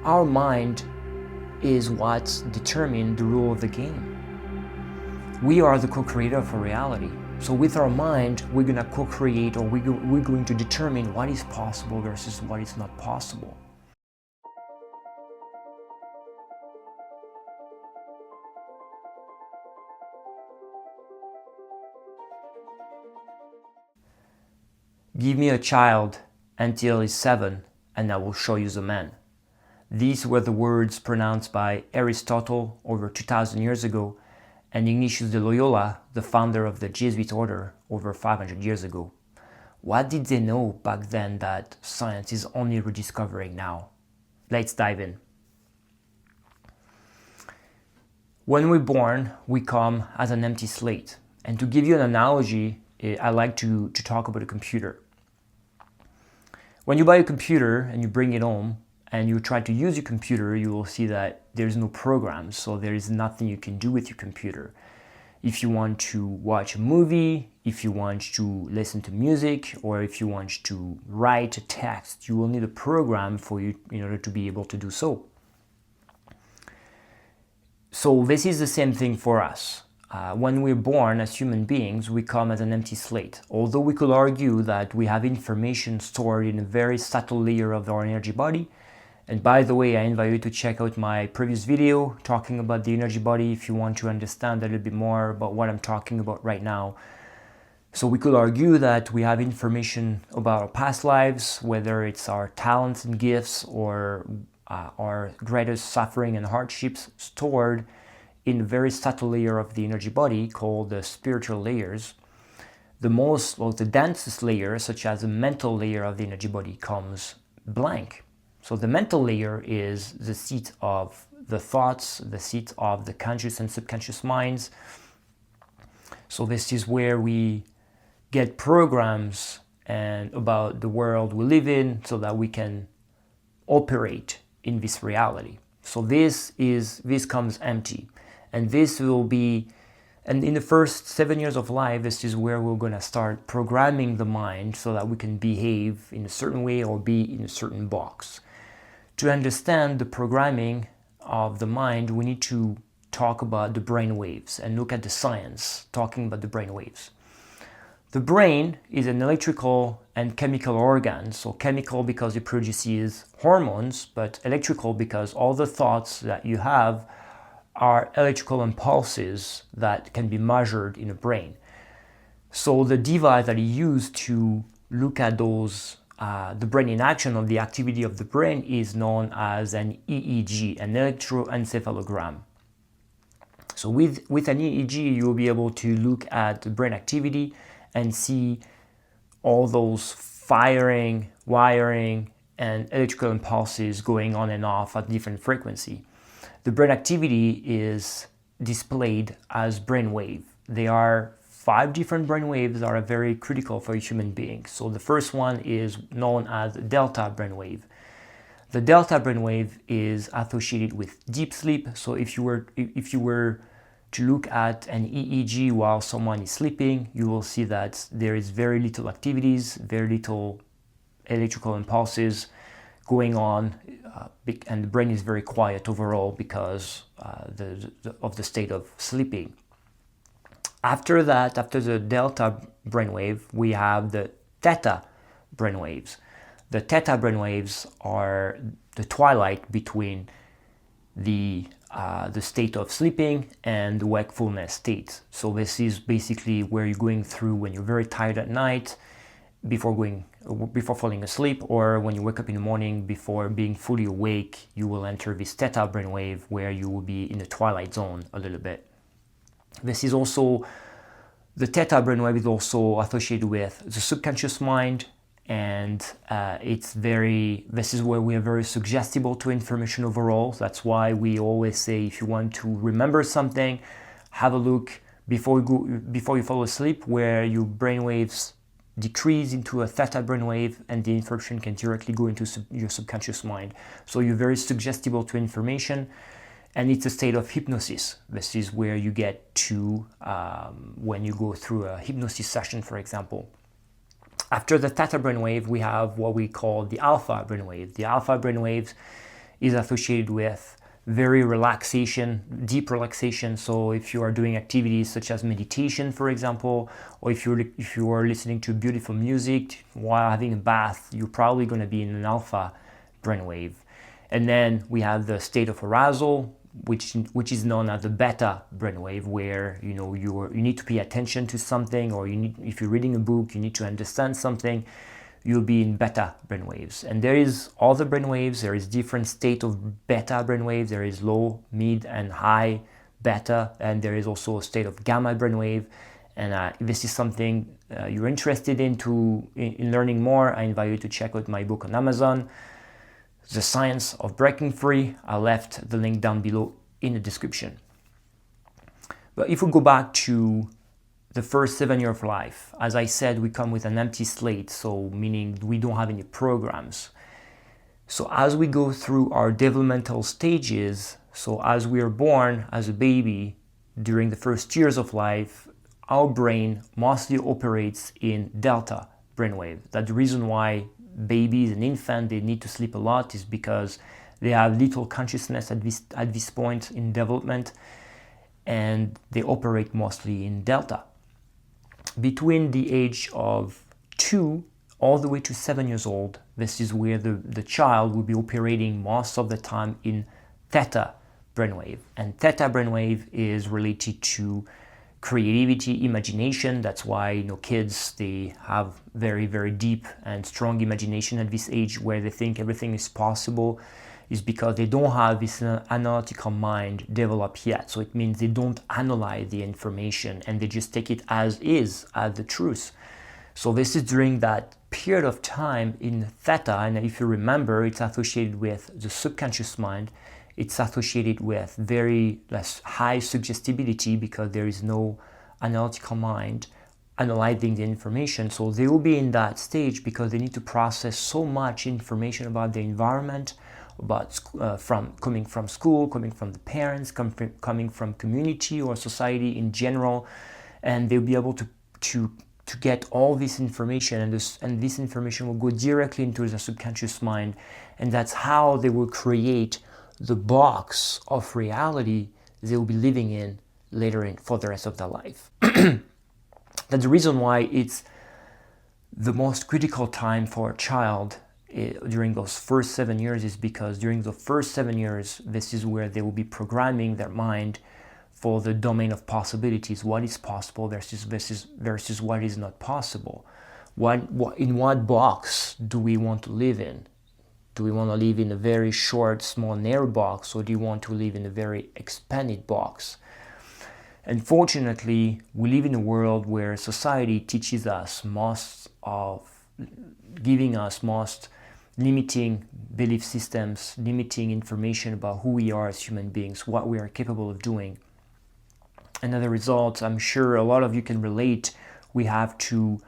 Our mind is what determines the rule of the game. We are the co-creator of our reality. So with our mind, we're going to co-create, or we're going to determine what is possible versus what is not possible. Give me a child until he's 7, and I will show you the man. These were the words pronounced by Aristotle over 2,000 years ago, and Ignatius de Loyola, the founder of the Jesuit order, over 500 years ago. What did they know back then that science is only rediscovering now? Let's dive in. When we're born, we come as an empty slate. And to give you an analogy, I like to talk about a computer. When you buy a computer and you bring it home and you try to use your computer, you will see that there's no program, so there is nothing you can do with your computer. If you want to watch a movie, if you want to listen to music, or if you want to write a text, you will need a program for you in order to be able to do so. So this is the same thing for us. When we're born as human beings, we come as an empty slate. Although we could argue that we have information stored in a very subtle layer of our energy body. And by the way, I invite you to check out my previous video talking about the energy body if you want to understand a little bit more about what I'm talking about right now. So we could argue that we have information about our past lives, whether it's our talents and gifts or our greatest suffering and hardships stored in a very subtle layer of the energy body called the spiritual layers. The densest layer, such as the mental layer of the energy body, comes blank. So the mental layer is the seat of the thoughts, the seat of the conscious and subconscious minds. So this is where we get programs and about the world we live in so that we can operate in this reality. So this comes empty. And this will be, and in the first 7 years of life, this is where we're going to start programming the mind so that we can behave in a certain way or be in a certain box. To understand the programming of the mind, we need to talk about the brain waves and look at the science talking about the brain waves. The brain is an electrical and chemical organ. So chemical because it produces hormones, but electrical because all the thoughts that you have are electrical impulses that can be measured in a brain. So the device that you use to look at those the brain in action, or the activity of the brain, is known as an EEG, an electroencephalogram. So with an EEG, you'll be able to look at the brain activity and see all those firing, wiring, and electrical impulses going on and off at different frequency. The brain activity is displayed as brainwave. There are 5 different brainwaves that are very critical for a human being. So the first one is known as delta brainwave. The delta brainwave is associated with deep sleep. So if you were to look at an EEG while someone is sleeping, you will see that there is very little activities, very little electrical impulses going on, and the brain is very quiet overall because of the state of sleeping. After that, after the delta brainwave, we have the theta brainwaves. The theta brainwaves are the twilight between the state of sleeping and the wakefulness state. So this is basically where you're going through when you're very tired at night, before falling asleep, or when you wake up in the morning before being fully awake. You will enter this theta brainwave where you will be in the twilight zone a little bit. The theta brainwave is also associated with the subconscious mind, and this is where we are very suggestible to information overall. That's why we always say, if you want to remember something, have a look before you fall asleep, where your brainwaves decrease into a theta brainwave, and the information can directly go into your subconscious mind. So you're very suggestible to information, and it's a state of hypnosis. This is where you get to when you go through a hypnosis session, for example. After the theta brainwave, we have what we call the alpha brainwave. The alpha brainwave is associated with very deep relaxation. So if you are doing activities such as meditation, for example, or if you are listening to beautiful music while having a bath, you're probably going to be in an alpha brainwave. And then we have the state of arousal, which is known as the beta brainwave, where you need to pay attention to something, or if you're reading a book, you need to understand something. You'll be in beta brainwaves. And there is other brainwaves. There is different state of beta brainwaves. There is low, mid, and high beta, and there is also a state of gamma brainwave. And if this is something you're interested in learning more, I invite you to check out my book on Amazon, The Science of Breaking Free. I left the link down below in the description. But if we go back to the first 7 years of life, as I said, we come with an empty slate, so meaning we don't have any programs. So as we go through our developmental stages, so as we are born as a baby, during the first years of life, our brain mostly operates in delta brainwave. That's the reason why babies and infants, they need to sleep a lot, is because they have little consciousness at this point in development, and they operate mostly in delta. Between the age of 2 all the way to 7 years old, this is where the child will be operating most of the time in theta brainwave. And theta brainwave is related to creativity, imagination. That's why kids, they have very, very deep and strong imagination at this age, where they think everything is possible, is because they don't have this analytical mind developed yet. So it means they don't analyze the information, and they just take it as is, as the truth. So this is during that period of time in theta, and if you remember, it's associated with the subconscious mind. It's associated with very less high suggestibility, because there is no analytical mind analyzing the information. So they will be in that stage because they need to process so much information about the environment, about coming from school, coming from the parents, coming from community or society in general, and they'll be able to get all this information, and this information will go directly into the subconscious mind, and that's how they will create the box of reality they will be living in later for the rest of their life. That's the reason why it's the most critical time for a child during those first 7 years, is because during the first 7 years, this is where they will be programming their mind for the domain of possibilities. What is possible versus what is not possible. In what box do we want to live in? Do we want to live in a very short, small, narrow box, or do you want to live in a very expanded box? Unfortunately, we live in a world where society teaches us giving us most limiting belief systems, limiting information about who we are as human beings, what we are capable of doing. And as a result, I'm sure a lot of you can relate, we have to,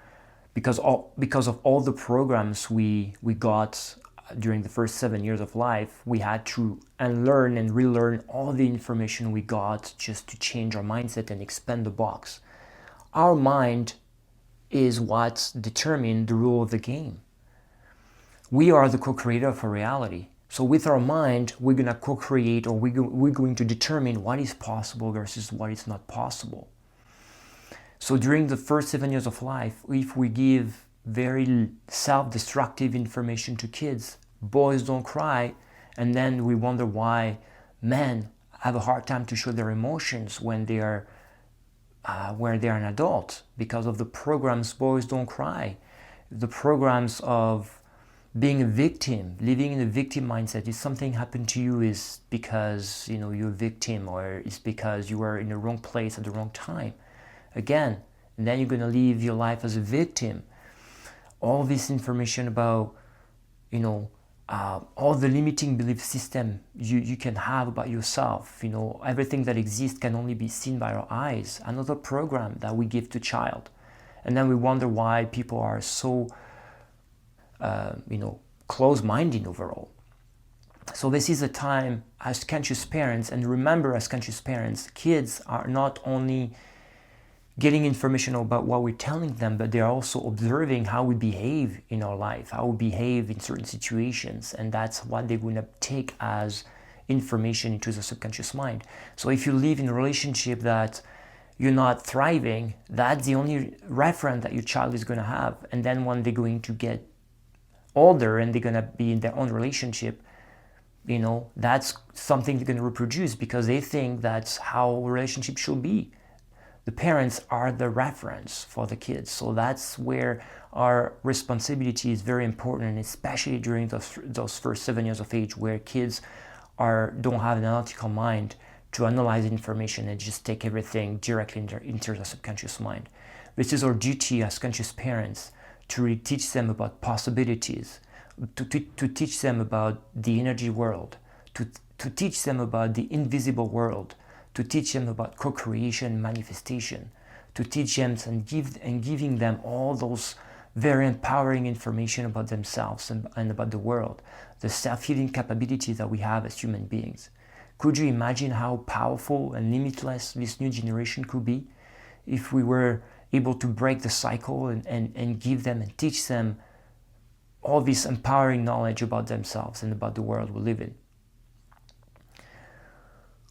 because of all the programs we got during the first 7 years of life, we had to unlearn and relearn all the information we got just to change our mindset and expand the box. Our mind is what determines the rule of the game. We are the co-creator of our reality. So with our mind, we're going to co-create, or we're going to determine what is possible versus what is not possible. So during the first 7 years of life, if we give very self-destructive information to kids, boys don't cry, and then we wonder why men have a hard time to show their emotions when they are an adult, because of the programs boys don't cry, the programs of being a victim, living in a victim mindset. If something happened to you, is because you're a victim, or it's because you were in the wrong place at the wrong time. Again, and then you're going to live your life as a victim. All this information about all the limiting belief system you can have about yourself. Everything that exists can only be seen by our eyes. Another program that we give to child, and then we wonder why people are so close-minded overall. So this is a time as conscious parents, and remember, as conscious parents, kids are not only getting information about what we're telling them, but they're also observing how we behave in our life, how we behave in certain situations, and that's what they're going to take as information into the subconscious mind. So if you live in a relationship that you're not thriving, that's the only reference that your child is going to have. And then when they're going to get older and they're going to be in their own relationship, that's something they're going to reproduce because they think that's how a relationship should be. The parents are the reference for the kids. So that's where our responsibility is very important, and especially during those first 7 years of age, where kids don't have an analytical mind to analyze information and just take everything directly into the subconscious mind. This is our duty as conscious parents, to really teach them about possibilities, to teach them about the energy world, to teach them about the invisible world, to teach them about co-creation and manifestation, to teach them and giving them all those very empowering information about themselves and about the world, the self-healing capability that we have as human beings. Could you imagine how powerful and limitless this new generation could be if we were able to break the cycle and give them and teach them all this empowering knowledge about themselves and about the world we live in?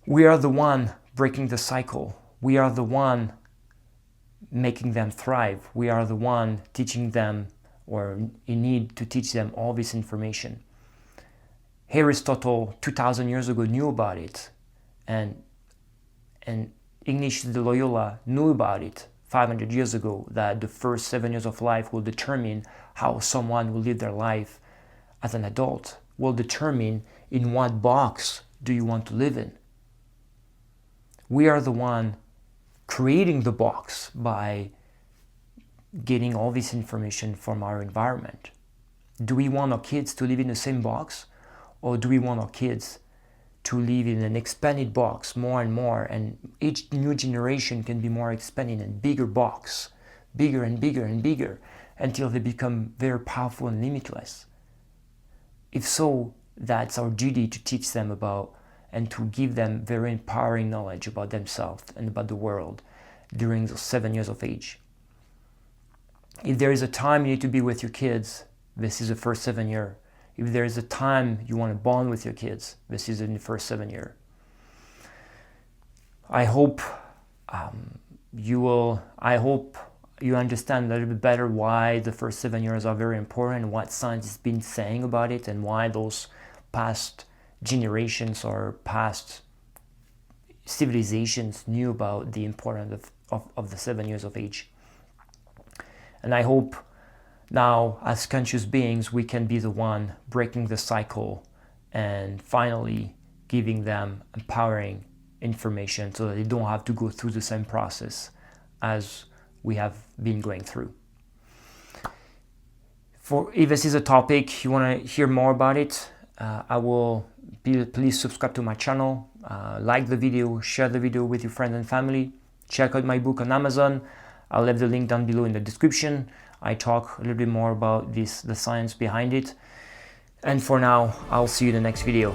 We are the one breaking the cycle. We are the one making them thrive. We are the one teaching them, or in need to teach them, all this information. Aristotle 2000 years ago knew about it, and Ignatius de Loyola knew about it 500 years ago, that the first 7 years of life will determine how someone will live their life as an adult, will determine in what box do you want to live in. We are the one creating the box by getting all this information from our environment. Do we want our kids to live in the same box, or do we want our kids to live in an expanded box more and more, and each new generation can be more expanded and bigger box, bigger and bigger and bigger, until they become very powerful and limitless? If so, that's our duty to teach them about and to give them very empowering knowledge about themselves and about the world during those 7 years of age. If there is a time you need to be with your kids, this is the first 7 years. If there is a time you want to bond with your kids, this is in the first 7 years. I hope you understand a little bit better why the first 7 years are very important, and what science has been saying about it, and why those past generations or past civilizations knew about the importance of the 7 years of age. And I hope now, as conscious beings, we can be the one breaking the cycle and finally giving them empowering information so that they don't have to go through the same process as we have been going through. If this is a topic you want to hear more about it, please subscribe to my channel, like the video, share the video with your friends and family. Check out my book on Amazon. I'll leave the link down below in the description. I talk a little bit more about the science behind it. And for now, I'll see you in the next video.